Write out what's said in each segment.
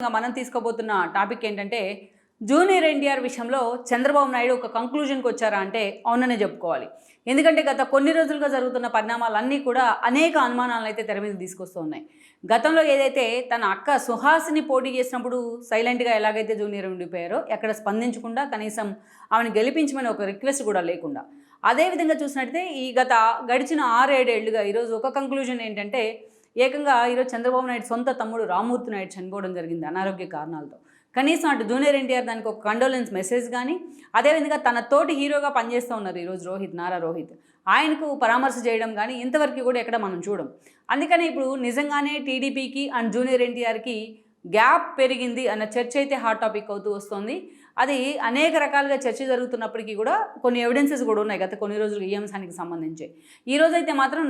మనం తీసుకోబోతున్న టాపిక్ ఏంటంటే జూనియర్ ఎన్టీఆర్ విషయంలో చంద్రబాబు నాయుడు ఒక కంక్లూజన్కి వచ్చారా అంటే అవుననే చెప్పుకోవాలి. ఎందుకంటే గత కొన్ని రోజులుగా జరుగుతున్న పరిణామాలన్నీ కూడా అనేక అనుమానాలను అయితే తెర మీద తీసుకొస్తూ ఉన్నాయి. గతంలో ఏదైతే తన అక్క సుహాసిని పోటీ చేసినప్పుడు సైలెంట్గా ఎలాగైతే జూనియర్ ఉండిపోయారో, ఎక్కడ స్పందించకుండా కనీసం ఆమెను గెలిపించమని ఒక రిక్వెస్ట్ కూడా లేకుండా, అదేవిధంగా చూసినట్టయితే ఈ గడిచిన 6-7 ఏళ్లుగా ఈరోజు ఒక కంక్లూజన్ ఏంటంటే ఏకంగా ఈరోజు చంద్రబాబు నాయుడు సొంత తమ్ముడు రామ్మూర్తి నాయుడు చనిపోవడం జరిగింది అనారోగ్య కారణాలతో. కనీసం అటు జూనియర్ ఎన్టీఆర్ దానికి ఒక కండోలెన్స్ మెసేజ్ కానీ, అదేవిధంగా తన తోటి హీరోగా పనిచేస్తూ ఉన్నారు ఈరోజు నారా రోహిత్, ఆయనకు పరామర్శ చేయడం కానీ ఇంతవరకు కూడా ఎక్కడ మనం చూడం. అందుకని ఇప్పుడు నిజంగానే టీడీపీకి అండ్ జూనియర్ ఎన్టీఆర్కి గ్యాప్ పెరిగింది అన్న చర్చ అయితే హాట్ టాపిక్ అవుతూ వస్తుంది. అది అనేక రకాలుగా చర్చ జరుగుతున్నప్పటికీ కూడా కొన్ని ఎవిడెన్సెస్ కూడా ఉన్నాయి గత కొన్ని రోజులు ఈ అంశానికి సంబంధించి. ఈ రోజైతే మాత్రం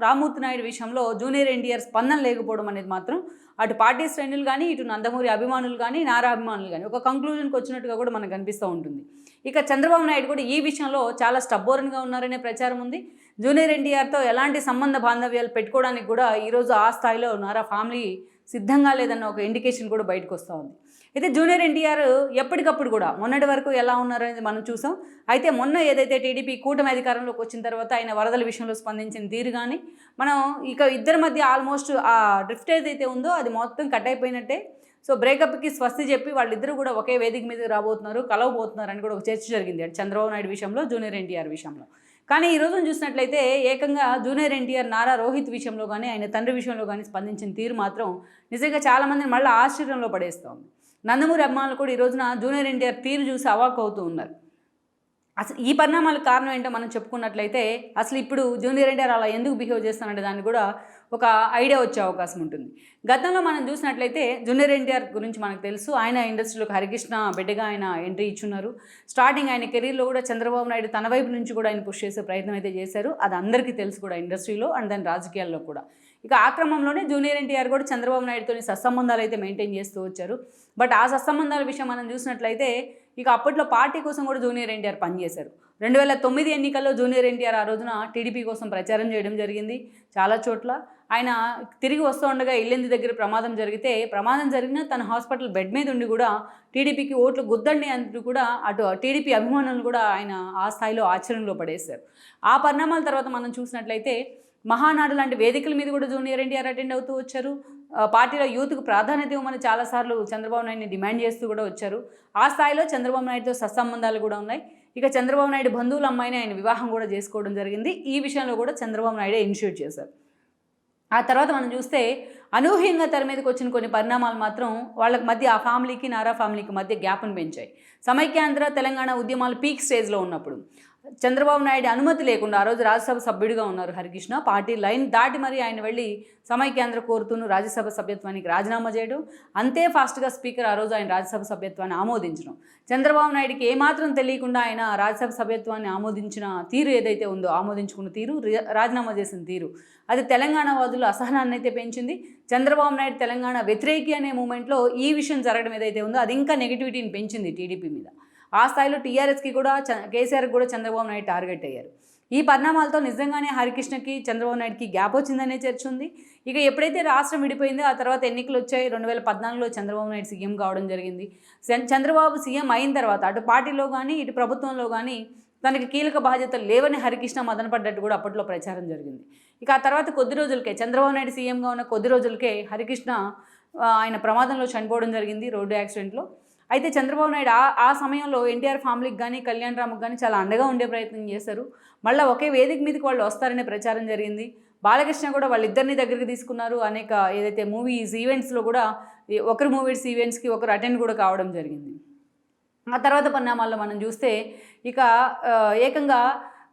రామ్మూర్తి నాయుడు విషయంలో జూనియర్ ఎన్టీఆర్ స్పందన లేకపోవడం అనేది మాత్రం అటు పార్టీ శ్రేణులు కానీ, ఇటు నందమూరి అభిమానులు కానీ, నారా అభిమానులు కానీ ఒక కంక్లూజన్కి వచ్చినట్టుగా కూడా మనకు కనిపిస్తూ ఉంటుంది. ఇక చంద్రబాబు నాయుడు కూడా ఈ విషయంలో చాలా స్టబ్బోరన్గా ఉన్నారనే ప్రచారం ఉంది. జూనియర్ ఎన్టీఆర్తో ఎలాంటి సంబంధ బాంధవ్యాలు పెట్టుకోవడానికి కూడా ఈరోజు ఆ స్థాయిలో నారా ఫ్యామిలీ సిద్ధంగా లేదన్న ఒక ఇండికేషన్ కూడా బయటకు వస్తూ ఉంది. అయితే జూనియర్ ఎన్టీఆర్ ఎప్పటికప్పుడు కూడా మొన్నటి వరకు ఎలా ఉన్నారనేది మనం చూసాం. అయితే మొన్న ఏదైతే టీడీపీ కూటమి అధికారంలోకి వచ్చిన తర్వాత ఆయన వరదల విషయంలో స్పందించిన తీరు కానీ, మనం ఇక ఇద్దరి మధ్య ఆల్మోస్ట్ ఆ డ్రిఫ్ట్ ఏదైతే ఉందో అది మొత్తం కట్ అయిపోయినట్టే. సో బ్రేకప్కి స్వస్తి చెప్పి వాళ్ళిద్దరూ కూడా ఒకే వేదిక మీద రాబోతున్నారు, కలవబోతున్నారు అని కూడా ఒక చర్చ జరిగింది అటు చంద్రబాబు నాయుడు విషయంలో, జూనియర్ ఎన్టీఆర్ విషయంలో. కానీ ఈ రోజున చూసినట్లయితే ఏకంగా జూనియర్ ఎన్టీఆర్ నారా రోహిత్ విషయంలో కానీ, ఆయన తండ్రి విషయంలో కానీ స్పందించిన తీరు మాత్రం నిజంగా చాలామందిని మళ్ళీ ఆశ్చర్యంలో పడేస్తోంది. నందమూరి అభిమానులు కూడా ఈ రోజున జూనియర్ ఎన్టీఆర్ తీరు చూసి అవాక్ అవుతూ ఉన్నారు. అసలు ఈ పరిణామాలకు కారణం ఏంటో మనం చెప్పుకున్నట్లయితే అసలు ఇప్పుడు జూనియర్ ఎన్టీఆర్ అలా ఎందుకు బిహేవ్ చేస్తానంటే దాన్ని కూడా ఒక ఐడియా వచ్చే అవకాశం ఉంటుంది. గతంలో మనం చూసినట్లయితే జూనియర్ ఎన్టీఆర్ గురించి మనకు తెలుసు. ఆయన ఇండస్ట్రీలోకి హరికృష్ణ బిడ్డగా ఆయన ఎంట్రీ ఇచ్చున్నారు. స్టార్టింగ్ ఆయన కెరీర్లో కూడా చంద్రబాబు నాయుడు తన వైపు నుంచి కూడా ఆయన పుష్ చేసే ప్రయత్నం అయితే చేశారు. అది అందరికీ తెలుసు కూడా ఇండస్ట్రీలో అండ్ దాని రాజకీయాల్లో కూడా. ఇక ఆ క్రమంలోనే జూనియర్ ఎన్టీఆర్ కూడా చంద్రబాబు నాయుడుతో సత్సంబంధాలు అయితే మెయింటైన్ చేస్తూ వచ్చారు. బట్ ఆ సత్సంబంధాల విషయం మనం చూసినట్లయితే ఇక అప్పట్లో పార్టీ కోసం కూడా జూనియర్ ఎన్టీఆర్ పనిచేశారు. 2009 ఎన్నికల్లో జూనియర్ ఎన్టీఆర్ ఆ రోజున టీడీపీ కోసం ప్రచారం చేయడం జరిగింది చాలా చోట్ల. ఆయన తిరిగి వస్తూ ఉండగా ఇల్లెంది దగ్గర ప్రమాదం జరిగినా తన హాస్పిటల్ బెడ్ మీద ఉండి కూడా టీడీపీకి ఓట్లు గుద్దండి అంటూ కూడా అటు టీడీపీ అభిమానులు కూడా ఆయన ఆ స్థాయిలో ఆచరణలో పడేశారు. ఆ పరిణామాల తర్వాత మనం చూసినట్లయితే మహానాడు లాంటి వేదికల మీద కూడా జూనియర్ ఎన్టీఆర్ అటెండ్ అవుతూ వచ్చారు. పార్టీలో యూత్కు ప్రాధాన్యత ఇవ్వమని చాలాసార్లు చంద్రబాబు నాయుడిని డిమాండ్ చేస్తూ కూడా వచ్చారు. ఆ స్థాయిలో చంద్రబాబు నాయుడుతో సత్సంబంధాలు కూడా ఉన్నాయి. ఇక చంద్రబాబు నాయుడు బంధువుల అమ్మాయిని ఆయన వివాహం కూడా చేసుకోవడం జరిగింది. ఈ విషయంలో కూడా చంద్రబాబు నాయుడే ఇనిషియేట్ చేశారు. ఆ తర్వాత మనం చూస్తే అనూహ్యంగా తెర మీదకి వచ్చిన కొన్ని పరిణామాలు మాత్రం వాళ్ళకి మధ్య, ఆ ఫ్యామిలీకి నారా ఫ్యామిలీకి మధ్య గ్యాప్ను పెంచాయి. సమైక్యాంధ్ర తెలంగాణ ఉద్యమాలు పీక్ స్టేజ్లో ఉన్నప్పుడు చంద్రబాబు నాయుడు అనుమతి లేకుండా, ఆ రోజు రాజ్యసభ సభ్యుడిగా ఉన్నారు హరికృష్ణ, పార్టీ లైన్ దాటి మరి ఆయన వెళ్ళి సమైక్యాంధ్ర కోరుతూను రాజ్యసభ సభ్యత్వానికి రాజీనామా చేయడం, అంతే ఫాస్ట్గా స్పీకర్ ఆ రోజు ఆయన రాజ్యసభ సభ్యత్వాన్ని ఆమోదించడం, చంద్రబాబు నాయుడికి ఏమాత్రం తెలియకుండా ఆయన రాజ్యసభ సభ్యత్వాన్ని ఆమోదించిన తీరు ఏదైతే ఉందో, ఆమోదించుకున్న తీరు, రాజీనామా చేసిన తీరు, అది తెలంగాణ వాదులు అసహనాన్ని అయితే పెంచింది. చంద్రబాబు నాయుడు తెలంగాణ వ్యతిరేకి అనే మూమెంట్లో ఈ విషయం జరగడం ఏదైతే ఉందో అది ఇంకా నెగిటివిటీని పెంచింది టీడీపీ మీద. ఆ స్థాయిలో టీఆర్ఎస్కి కూడా, కేసీఆర్కి కూడా చంద్రబాబు నాయుడు టార్గెట్ అయ్యారు. ఈ పరిణామాలతో నిజంగానే హరికృష్ణకి చంద్రబాబు నాయుడుకి గ్యాప్ వచ్చిందనే చర్చ ఉంది. ఇక ఎప్పుడైతే రాష్ట్రం విడిపోయిందో ఆ తర్వాత ఎన్నికలు వచ్చాయి. 2014లో చంద్రబాబు నాయుడు సీఎం కావడం జరిగింది. చంద్రబాబు సీఎం అయిన తర్వాత అటు పార్టీలో కానీ ఇటు ప్రభుత్వంలో కానీ తనకి కీలక బాధ్యతలు లేవని హరికృష్ణ మదనపడ్డట్టు కూడా అప్పట్లో ప్రచారం జరిగింది. ఇక ఆ తర్వాత కొద్ది రోజులకే, చంద్రబాబు నాయుడు సీఎంగా ఉన్న కొద్ది రోజులకే హరికృష్ణ ఆయన ప్రమాదంలో చనిపోవడం జరిగింది, రోడ్డు యాక్సిడెంట్లో. అయితే చంద్రబాబు నాయుడు ఆ సమయంలో ఎన్టీఆర్ ఫ్యామిలీకి కానీ కళ్యాణ్ రామ్కి కానీ చాలా అండగా ఉండే ప్రయత్నం చేశారు. మళ్ళీ ఒకే వేదిక మీదకి వాళ్ళు వస్తారనే ప్రచారం జరిగింది. బాలకృష్ణ కూడా వాళ్ళిద్దరిని దగ్గరికి తీసుకున్నారు. అనేక ఏదైతే మూవీస్ ఈవెంట్స్లో కూడా ఒకరు మూవీస్ ఈవెంట్స్కి ఒకరు అటెండ్ కూడా కావడం జరిగింది. ఆ తర్వాత పరిణామాల్లో మనం చూస్తే ఇక ఏకంగా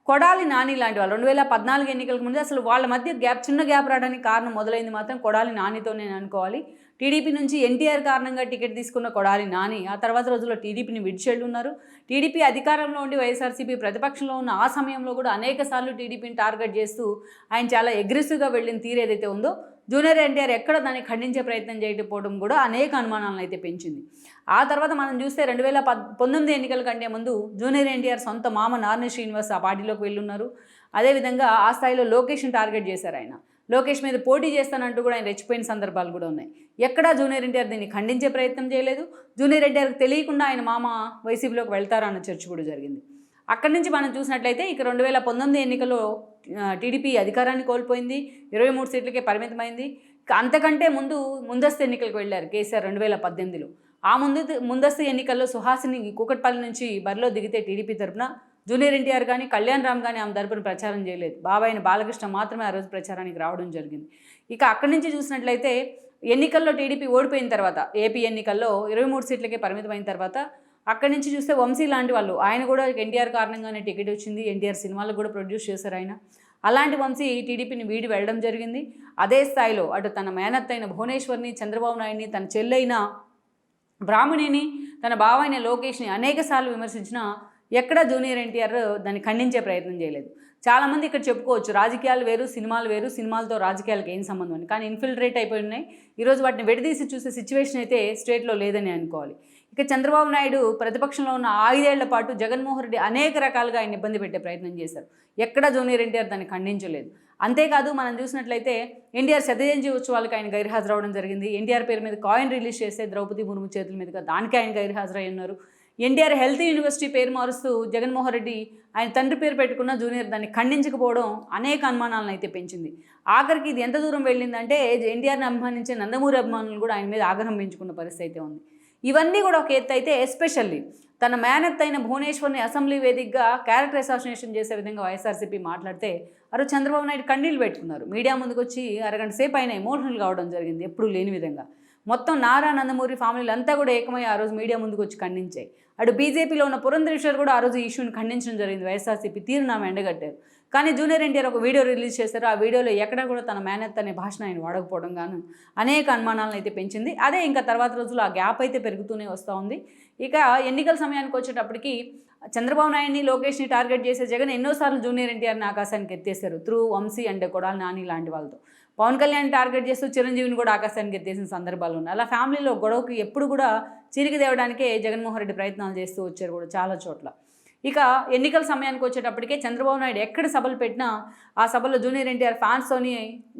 కొడాలి నాని లాంటి వాళ్ళు 2014 ఎన్నికలకు ముందు అసలు వాళ్ళ మధ్య చిన్న గ్యాప్ రావడానికి కారణం మొదలైంది మాత్రం కొడాలి నానితో నేను అనుకోవాలి. టీడీపీ నుంచి ఎన్టీఆర్ కారణంగా టికెట్ తీసుకున్న కొడాలి నాని ఆ తర్వాత రోజుల్లో టీడీపీని విడిచెళ్ళి ఉన్నారు. టీడీపీ అధికారంలో ఉండి వైఎస్ఆర్సీపీ ప్రతిపక్షంలో ఉన్న ఆ సమయంలో కూడా అనేక సార్లు టీడీపీని టార్గెట్ చేస్తూ ఆయన చాలా అగ్రెసివ్గా వెళ్ళిన తీరు ఏదైతే ఉందో, జూనియర్ ఎన్టీఆర్ ఎక్కడ దాన్ని ఖండించే ప్రయత్నం చేయకపోవడం కూడా అనేక అనుమానాలను అయితే పెంచింది. ఆ తర్వాత మనం చూస్తే 2019 ఎన్నికల కంటే ముందు జూనియర్ ఎన్టీఆర్ సొంత మామ నార్ని శ్రీనివాస్ ఆ పార్టీలోకి వెళ్ళున్నారు. అదేవిధంగా ఆ స్థాయిలో లోకేష్ని టార్గెట్ చేశారు ఆయన. లోకేష్ మీద పోటీ చేస్తానంటూ కూడా ఆయన రెచ్చిపోయిన సందర్భాలు కూడా ఉన్నాయి. ఎక్కడా జూనియర్ ఎన్టీఆర్ దీన్ని ఖండించే ప్రయత్నం చేయలేదు. జూనియర్ ఎన్టీఆర్కి తెలియకుండా ఆయన మామ వైసీపీలోకి వెళ్తారా అన్న చర్చ కూడా జరిగింది. అక్కడి నుంచి మనం చూసినట్లయితే ఇక 2019 ఎన్నికల్లో టీడీపీ అధికారాన్ని కోల్పోయింది, 23 సీట్లకే పరిమితమైంది. ఇక అంతకంటే ముందస్తు ఎన్నికలకు వెళ్ళారు కేసీఆర్ 2018లో. ఆ ముందస్తు ఎన్నికల్లో సుహాసిని కూకట్పల్లి నుంచి బరిలో దిగితే టీడీపీ తరపున జూనియర్ ఎన్టీఆర్ కానీ కళ్యాణ్ రామ్ కానీ ఆమె తరపున ప్రచారం చేయలేదు. బాబాయిని బాలకృష్ణ మాత్రమే ఆ రోజు ప్రచారానికి రావడం జరిగింది. ఇక అక్కడి నుంచి చూసినట్లయితే ఎన్నికల్లో టీడీపీ ఓడిపోయిన తర్వాత ఏపీ ఎన్నికల్లో 23 సీట్లకే పరిమితమైన తర్వాత అక్కడి నుంచి చూస్తే వంశీ లాంటి వాళ్ళు, ఆయన కూడా ఎన్టీఆర్ కారణంగానే టికెట్ వచ్చింది, ఎన్టీఆర్ సినిమాలకు కూడా ప్రొడ్యూస్ చేశారు ఆయన. అలాంటి వంశీ టీడీపీని వీడి వెళ్ళడం జరిగింది. అదే స్థాయిలో అటు తన మేనత్త అయిన భువనేశ్వర్ని, చంద్రబాబు నాయుడిని, తన చెల్లైన బ్రాహ్మణిని, తన బావైన లోకేష్ని అనేకసార్లు విమర్శించినా ఎక్కడా జూనియర్ ఎన్టీఆర్ దాన్ని ఖండించే ప్రయత్నం చేయలేదు. చాలామంది ఇక్కడ చెప్పుకోవచ్చు రాజకీయాలు వేరు, సినిమాలు వేరు, సినిమాలతో రాజకీయాలకు ఏం సంబంధం అని. కానీ ఇన్ఫిల్ట్రేట్ అయిపోయి ఉన్నాయి. ఈరోజు వాటిని విడదీసి చూసే సిచ్యువేషన్ అయితే స్టేట్లో లేదని అనుకోవాలి. ఇక చంద్రబాబు నాయుడు ప్రతిపక్షంలో ఉన్న 5 ఏళ్ల పాటు జగన్మోహన్ రెడ్డి అనేక రకాలుగా ఆయన ఇబ్బంది పెట్టే ప్రయత్నం చేశారు. ఎక్కడా జూనియర్ ఎన్టీఆర్ దాన్ని ఖండించలేదు. అంతేకాదు మనం చూసినట్లయితే ఎన్టీఆర్ శతజయంతి ఉత్సవాలకు ఆయన గైర్హాజరవడం జరిగింది. ఎన్టీఆర్ పేరు మీద కాయిన్ రిలీజ్ చేస్తే ద్రౌపది ముర్ము చేతుల మీదుగా దానికి ఆయన గైర్హాజరై ఉన్నారు. ఎన్టీఆర్ హెల్త్ యూనివర్సిటీ పేరు మారుస్తూ జగన్మోహన్ రెడ్డి ఆయన తండ్రి పేరు పెట్టుకున్న జూనియర్ దాన్ని ఖండించకపోవడం అనేక అనుమానాలను అయితే పెంచింది. ఆఖరికి ఇది ఎంత దూరం వెళ్ళిందంటే ఎన్టీఆర్ని అభిమానించే నందమూరి అభిమానులు కూడా ఆయన మీద ఆగ్రహం పెంచుకున్న పరిస్థితి అయితే ఉంది. ఇవన్నీ కూడా ఒక ఎత్తు అయితే ఎస్పెషల్లీ తన మేనత్ అయిన భువనేశ్వర్ని అసెంబ్లీ వేదికగా క్యారెక్టర్ అసాసినేషన్ చేసే విధంగా వైఎస్ఆర్సీపీ మాట్లాడితే చంద్రబాబు నాయుడు కన్నీళ్ళు పెట్టుకున్నారు. మీడియా ముందుకు వచ్చి అరగంట సేపు ఆయన ఎమోషనల్ కావడం జరిగింది, ఎప్పుడూ లేని విధంగా. మొత్తం నారా నందమూరి ఫ్యామిలీలు అంతా కూడా ఏకమై ఆ రోజు మీడియా ముందుకు వచ్చి ఖండించాయి. అటు బీజేపీలో ఉన్న పురంధరేశ్వర్ కూడా ఆ రోజు ఈ ఇష్యూని ఖండించడం జరిగింది. వైఎస్ఆర్సీపీ తీరునామా ఎండగట్టారు. కానీ జూనియర్ ఎన్టీఆర్ ఒక వీడియో రిలీజ్ చేశారు. ఆ వీడియోలో ఎక్కడా కూడా తన మేనత్ అనే భాషను ఆయన వాడకపోవడం గాను అనేక అనుమానాలను అయితే పెంచింది. అదే ఇంకా తర్వాత రోజుల్లో ఆ గ్యాప్ అయితే పెరుగుతూనే వస్తూ ఉంది. ఇక ఎన్నికల సమయానికి వచ్చేటప్పటికి చంద్రబాబు నాయుడిని, లోకేష్ని టార్గెట్ చేసే జగన్ ఎన్నోసార్లు జూనియర్ ఎన్టీఆర్ని ఆకాశానికి ఎత్తేశారు త్రూ వంశీ అండ్ కొడాలి నాని లాంటి వాళ్ళతో. పవన్ కళ్యాణ్ టార్గెట్ చేస్తూ చిరంజీవిని కూడా ఆకాశానికి ఎత్తేసిన సందర్భాలు ఉన్నాయి. అలా ఫ్యామిలీలో గొడవకి ఎప్పుడు కూడా చిరికి తేవడానికే జగన్మోహన్ రెడ్డి ప్రయత్నాలు చేస్తూ వచ్చారు కూడా చాలా చోట్ల. ఇక ఎన్నికల సమయానికి వచ్చేటప్పటికే చంద్రబాబు నాయుడు ఎక్కడ సభలు పెట్టినా ఆ సభలో జూనియర్ ఎన్టీఆర్ ఫ్యాన్స్తోని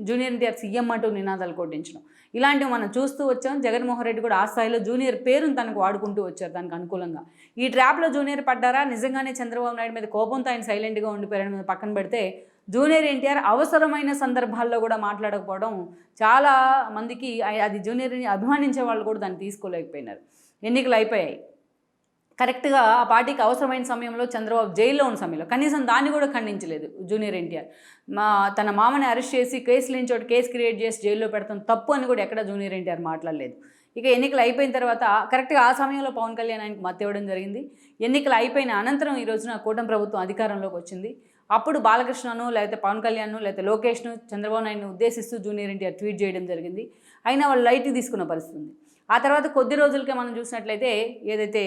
జూనియర్ ఎన్టీఆర్ సీఎం అంటూ నినాదాలు కొట్టించడం ఇలాంటివి మనం చూస్తూ వచ్చాం. జగన్మోహన్ రెడ్డి కూడా ఆ స్థాయిలో జూనియర్ పేరును తనకు వాడుకుంటూ వచ్చారు దానికి అనుకూలంగా. ఈ ట్రాప్లో జూనియర్ పడ్డారా, నిజంగానే చంద్రబాబు నాయుడు మీద కోపంతో ఆయన సైలెంట్గా ఉండిపోయారని మీద పక్కన పెడితే జూనియర్ ఎన్టీఆర్ అవసరమైన సందర్భాల్లో కూడా మాట్లాడకపోవడం చాలా మందికి అది జూనియర్ని అభిమానించే వాళ్ళు కూడా దాన్ని తీసుకోలేకపోయినారు. ఎన్నికలు అయిపోయాయి, కరెక్ట్గా ఆ పార్టీకి అవసరమైన సమయంలో చంద్రబాబు జైల్లో ఉన్న సమయంలో కనీసం దాన్ని కూడా ఖండించలేదు జూనియర్ ఎన్టీఆర్. తన మామని అరెస్ట్ చేసి కేసు లేని చోట కేసు క్రియేట్ చేసి జైల్లో పెడతాం తప్పు అని కూడా ఎక్కడ జూనియర్ ఎన్టీఆర్ మాట్లాడలేదు. ఇక ఎన్నికలు అయిపోయిన తర్వాత కరెక్ట్గా ఆ సమయంలో పవన్ కళ్యాణ్ ఆయనకు మద్దతు ఇవ్వడం జరిగింది. ఎన్నికలు అయిపోయిన అనంతరం ఈ రోజున కూటమి ప్రభుత్వం అధికారంలోకి వచ్చింది. అప్పుడు బాలకృష్ణను లేకపోతే పవన్ కళ్యాణ్ను లేకపోతే లోకేష్ను చంద్రబాబు నాయుడును ఉద్దేశిస్తూ జూనియర్ ఎన్టీఆర్ ట్వీట్ చేయడం జరిగింది. అయినా వాళ్ళు లైట్ తీసుకున్న పరిస్థితి ఉంది. ఆ తర్వాత కొద్ది రోజులకే మనం చూసినట్లయితే ఏదైతే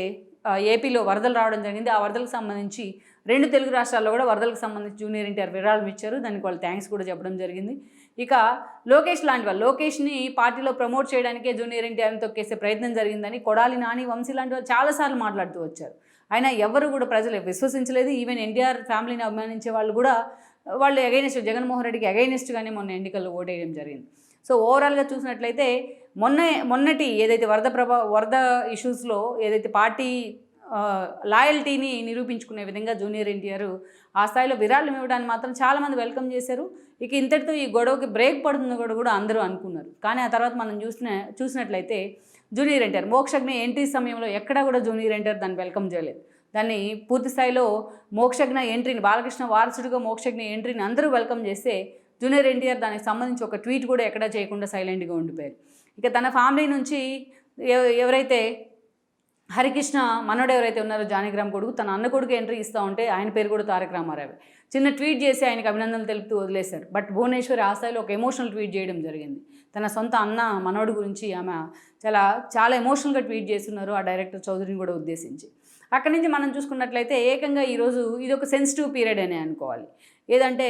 ఏపీలో వరదలు రావడం జరిగింది, ఆ వరదలకు సంబంధించి 2 తెలుగు రాష్ట్రాల్లో కూడా వరదలకు సంబంధించి జూనియర్ ఎన్టీఆర్ విరాళం ఇచ్చారు. దానికి వాళ్ళు థ్యాంక్స్ కూడా చెప్పడం జరిగింది. ఇక లోకేష్ లాంటి వాళ్ళు లోకేష్ని పార్టీలో ప్రమోట్ చేయడానికే జూనియర్ ఎన్టీఆర్ని తొక్కేసే ప్రయత్నం జరిగిందని కొడాలి నాని, వంశీ లాంటి వాళ్ళు చాలాసార్లు మాట్లాడుతూ వచ్చారు. అయినా ఎవరు కూడా ప్రజలు విశ్వసించలేదు. ఈవెన్ ఎన్టీఆర్ ఫ్యామిలీని అభిమానించే వాళ్ళు కూడా వాళ్ళు అగైనెస్ట్ జగన్మోహన్ రెడ్డికి అగైనెస్ట్గానే మొన్న ఎన్నికల్లో ఓటేయడం జరిగింది. సో ఓవరాల్గా చూసినట్లయితే మొన్నటి ఏదైతే వరద ఇష్యూస్లో ఏదైతే పార్టీ లాయల్టీని నిరూపించుకునే విధంగా జూనియర్ ఎన్టీఆర్ ఆ స్థాయిలో విరాళం ఇవ్వడానికి మాత్రం చాలామంది వెల్కమ్ చేశారు. ఇక ఇంతటితో ఈ గొడవకి బ్రేక్ పడుతుంది కూడా అందరూ అనుకున్నారు. కానీ ఆ తర్వాత మనం చూసినట్లయితే జూనియర్ ఎన్టీఆర్ మోక్షజ్ఞ ఎంట్రీ సమయంలో ఎక్కడా కూడా జూనియర్ ఎన్టీఆర్ దాన్ని వెల్కమ్ చేయలేదు. దాన్ని పూర్తి స్థాయిలో మోక్షజ్ఞ ఎంట్రీని బాలకృష్ణ వారసుడిగా మోక్షజ్ఞ ఎంట్రీని అందరూ వెల్కమ్ చేస్తే జూనియర్ ఎన్టీఆర్ దానికి సంబంధించి ఒక ట్వీట్ కూడా ఎక్కడా చేయకుండా సైలెంట్గా ఉండిపోయారు. ఇక తన ఫ్యామిలీ నుంచి ఎవరైతే హరికృష్ణ మనోడు ఎవరైతే ఉన్నారో జానకిరామ్ కొడుకు తన అన్న కొడుకు ఎంట్రీ ఇస్తూ ఉంటే ఆయన పేరు కూడా తారక రామారావు చిన్న ట్వీట్ చేసి ఆయనకు అభినందనలు తెలుపుతూ వదిలేశారు. బట్ భువనేశ్వరి ఆ స్థాయిలో ఒక ఎమోషనల్ ట్వీట్ చేయడం జరిగింది. తన సొంత అన్న మనోడు గురించి ఆమె చాలా ఎమోషనల్గా ట్వీట్ చేస్తున్నారు ఆ డైరెక్టర్ చౌదరిని కూడా ఉద్దేశించి. అక్కడి నుంచి మనం చూసుకున్నట్లయితే ఏకంగా ఈరోజు ఇది ఒక సెన్సిటివ్ పీరియడ్ అనే అనుకోవాలి. ఏదంటే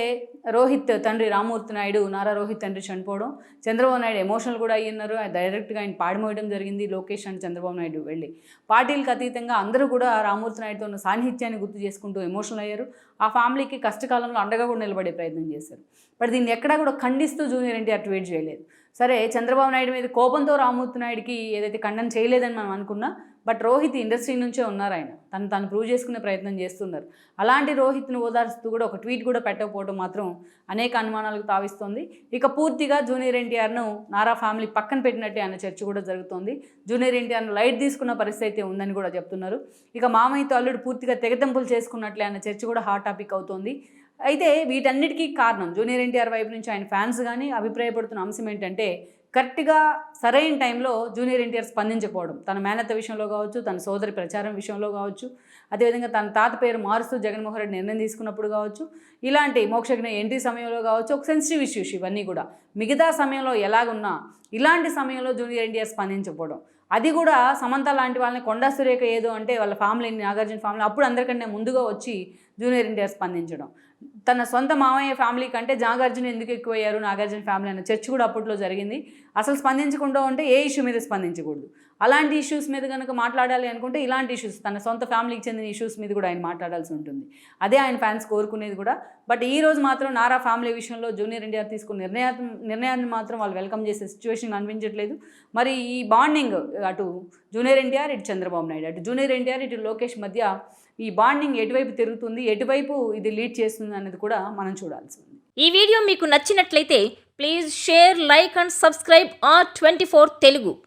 రోహిత్ తండ్రి రామ్మూర్తి నాయుడు, నారా రోహిత్ తండ్రి చనిపోవడం, చంద్రబాబు నాయుడు ఎమోషనల్ కూడా అయ్యున్నారు. డైరెక్ట్గా ఆయన పాడిమోయడం జరిగింది. లోకేష్ అండ్ చంద్రబాబు నాయుడు వెళ్ళి పార్టీలకు అతీతంగా అందరూ కూడా రామ్మూర్తి నాయుడుతో ఉన్న సాన్నిహిత్యాన్ని గుర్తు చేసుకుంటూ ఎమోషనల్ అయ్యారు. ఆ ఫ్యామిలీకి కష్టకాలంలో అండగా కూడా నిలబడే ప్రయత్నం చేశారు. బట్ దీన్ని ఎక్కడా కూడా ఖండిస్తూ జూనియర్ ఎన్టీఆర్ ట్వీట్ చేయలేదు. సరే, చంద్రబాబు నాయుడు మీద కోపంతో రామ్మూర్తి నాయుడికి ఏదైతే ఖండన చేయలేదని మనం అనుకున్నా, బట్ రోహిత్ ఇండస్ట్రీ నుంచే ఉన్నారు. ఆయన తను ప్రూవ్ చేసుకునే ప్రయత్నం చేస్తున్నారు. అలాంటి రోహిత్ను ఓదార్స్తూ కూడా ఒక ట్వీట్ కూడా పెట్టకపోవడం మాత్రం అనేక అనుమానాలకు తావిస్తోంది. ఇక పూర్తిగా జూనియర్ ఎన్టీఆర్ను నారా ఫ్యామిలీ పక్కన పెట్టినట్టే అనే చర్చ కూడా జరుగుతోంది. జూనియర్ ఎన్టీఆర్ను లైట్ తీసుకున్న పరిస్థితి అయితే ఉందని కూడా చెప్తున్నారు. ఇక మామయ్యతో అల్లుడు పూర్తిగా తెగతెంపులు చేసుకున్నట్లే అన్న చర్చ కూడా హాట్ టాపిక్ అవుతోంది. అయితే వీటన్నిటికీ కారణం జూనియర్ ఎన్టీఆర్ వైపు నుంచి ఆయన ఫ్యాన్స్ కానీ అభిప్రాయపడుతున్న అంశం ఏంటంటే, కరెక్ట్గా సరైన టైంలో జూనియర్ ఎన్టీఆర్ స్పందించకపోవడం. తన మేనత్త విషయంలో కావచ్చు, తన సోదరి ప్రచారం విషయంలో కావచ్చు, అదేవిధంగా తన తాత పేరు మారుస్తూ జగన్మోహన్ రెడ్డి నిర్ణయం తీసుకున్నప్పుడు కావచ్చు, ఇలాంటి మోక్షజ్ఞ ఎంట్రీ సమయంలో కావచ్చు, ఒక సెన్సిటివ్ ఇష్యూస్ ఇవన్నీ కూడా. మిగతా సమయంలో ఎలాగున్నా ఇలాంటి సమయంలో జూనియర్ ఎన్టీఆర్ స్పందించకపోవడం, అది కూడా సమంత లాంటి వాళ్ళని, కొండా సురేఖ ఏదో అంటే వాళ్ళ ఫ్యామిలీని, నాగార్జున ఫ్యామిలీ అప్పుడు అందరికంటే ముందుగా వచ్చి జూనియర్ ఎన్టీఆర్ స్పందించడం. తన సొంత మామయ్య ఫ్యామిలీ కంటే నాగార్జున ఎందుకు ఎక్కువయ్యారు, నాగార్జున ఫ్యామిలీ అన్న చర్చ కూడా అప్పట్లో జరిగింది. అసలు స్పందించకుండా ఉంటే ఏ ఇష్యూ మీద స్పందించకూడదు. అలాంటి ఇష్యూస్ మీద కనుక మాట్లాడాలి అనుకుంటే ఇలాంటి ఇష్యూస్, తన సొంత ఫ్యామిలీకి చెందిన ఇష్యూస్ మీద కూడా ఆయన మాట్లాడాల్సి ఉంటుంది. అదే ఆయన ఫ్యాన్స్ కోరుకునేది కూడా. బట్ ఈ రోజు మాత్రం నారా ఫ్యామిలీ విషయంలో జూనియర్ ఎన్టీఆర్ తీసుకున్న నిర్ణయాన్ని మాత్రం వాళ్ళు వెల్కమ్ చేసే సిచ్యువేషన్ అనిపించట్లేదు. మరి ఈ బాండింగ్ అటు జూనియర్ ఎన్టీఆర్, ఇటు చంద్రబాబు నాయుడు, అటు జూనియర్ ఎన్టీఆర్, ఇటు లోకేష్ మధ్య ఈ బాండింగ్ ఎటువైపు తిరుగుతుంది, ఎటువైపు ఇది లీడ్ చేస్తుంది అనేది కూడా మనం చూడాల్సి ఉంది. ఈ వీడియో మీకు నచ్చినట్లయితే please share, like and subscribe R24 Telugu.